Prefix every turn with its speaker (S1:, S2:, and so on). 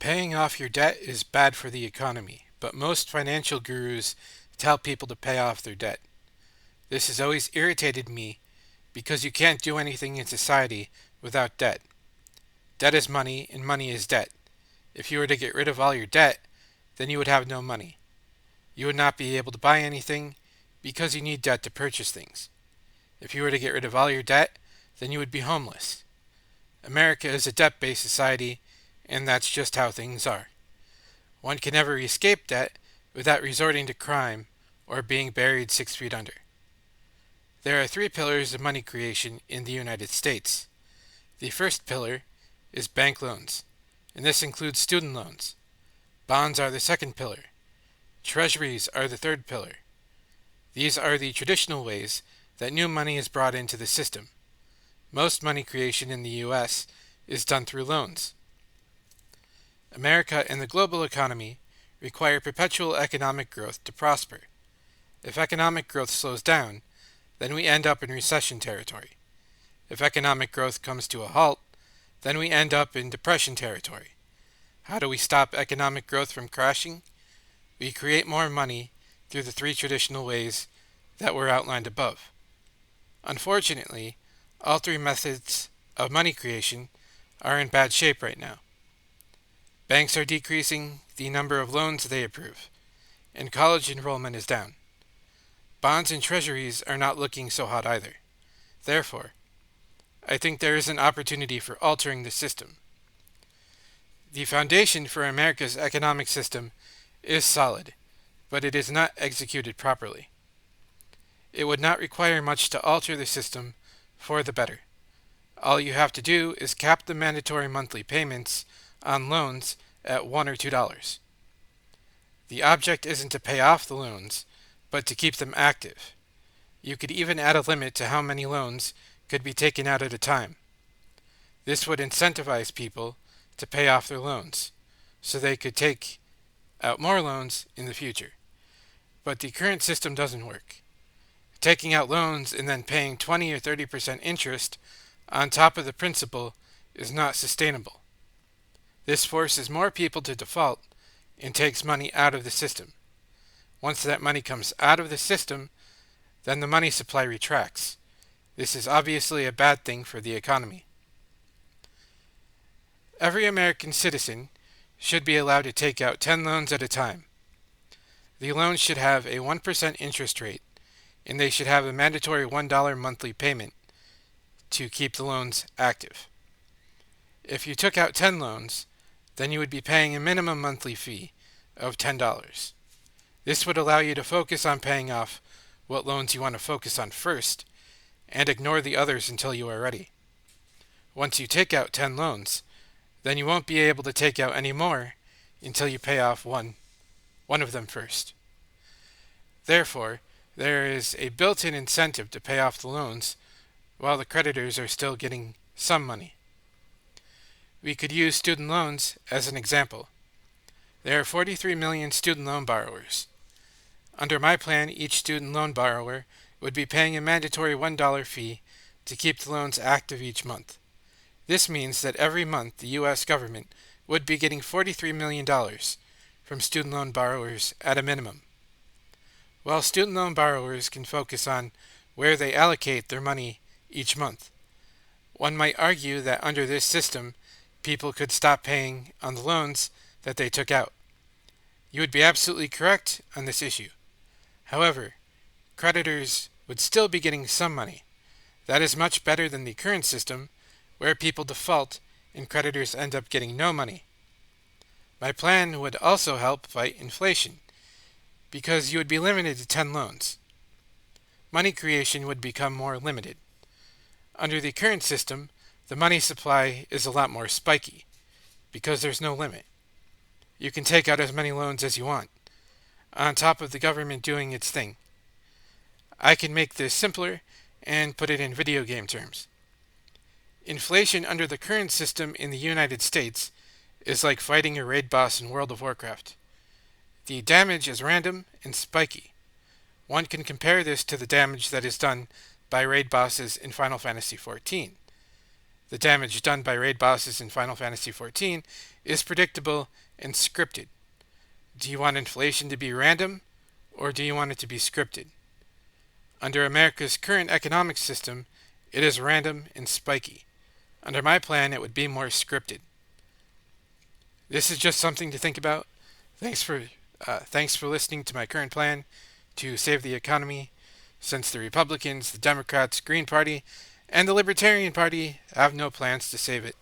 S1: Paying off your debt is bad for the economy, but most financial gurus tell people to pay off their debt. This has always irritated me because you can't do anything in society without debt. Debt is money, and money is debt. If you were to get rid of all your debt, then you would have no money. You would not be able to buy anything because you need debt to purchase things. If you were to get rid of all your debt, then you would be homeless. America is a debt-based society, and that's just how things are. One can never escape debt without resorting to crime or being buried 6 feet under. There are 3 pillars of money creation in the United States. The first pillar is bank loans, and this includes student loans. Bonds are the second pillar. Treasuries are the third pillar. These are the traditional ways that new money is brought into the system. Most money creation in the U.S. is done through loans. America and the global economy require perpetual economic growth to prosper. If economic growth slows down, then we end up in recession territory. If economic growth comes to a halt, then we end up in depression territory. How do we stop economic growth from crashing? We create more money through the 3 traditional ways that were outlined above. Unfortunately, all 3 methods of money creation are in bad shape right now. Banks are decreasing the number of loans they approve, and college enrollment is down. Bonds and treasuries are not looking so hot either. Therefore, I think there is an opportunity for altering the system. The foundation for America's economic system is solid, but it is not executed properly. It would not require much to alter the system for the better. All you have to do is cap the mandatory monthly payments on loans at $1 or $2. The object isn't to pay off the loans, but to keep them active. You could even add a limit to how many loans could be taken out at a time. This would incentivize people to pay off their loans, so they could take out more loans in the future. But the current system doesn't work. Taking out loans and then paying 20 or 30% interest on top of the principal is not sustainable. This forces more people to default and takes money out of the system. Once that money comes out of the system, then the money supply retracts. This is obviously a bad thing for the economy. Every American citizen should be allowed to take out 10 loans at a time. The loans should have a 1% interest rate, and they should have a mandatory $1 monthly payment to keep the loans active. If you took out 10 loans, then you would be paying a minimum monthly fee of $10. This would allow you to focus on paying off what loans you want to focus on first, and ignore the others until you are ready. Once you take out 10 loans, then you won't be able to take out any more until you pay off one of them first. Therefore, there is a built-in incentive to pay off the loans while the creditors are still getting some money. We could use student loans as an example. There are 43 million student loan borrowers. Under my plan, each student loan borrower would be paying a mandatory $1 fee to keep the loans active each month. This means that every month the U.S. government would be getting $43 million from student loan borrowers at a minimum. While student loan borrowers can focus on where they allocate their money each month, one might argue that under this system, people could stop paying on the loans that they took out. You would be absolutely correct on this issue. However, creditors would still be getting some money. That is much better than the current system, where people default and creditors end up getting no money. My plan would also help fight inflation, because you would be limited to 10 loans. Money creation would become more limited. Under the current system, the money supply is a lot more spiky, because there's no limit. You can take out as many loans as you want, on top of the government doing its thing. I can make this simpler and put it in video game terms. Inflation under the current system in the United States is like fighting a raid boss in World of Warcraft. The damage is random and spiky. One can compare this to the damage that is done by raid bosses in Final Fantasy XIV. The damage done by raid bosses in Final Fantasy XIV is predictable and scripted. Do you want inflation to be random, or do you want it to be scripted? Under America's current economic system, it is random and spiky. Under my plan, it would be more scripted. This is just something to think about. Thanks for listening to my current plan to save the economy, since the Republicans, the Democrats, Green Party, and the Libertarian Party have no plans to save it.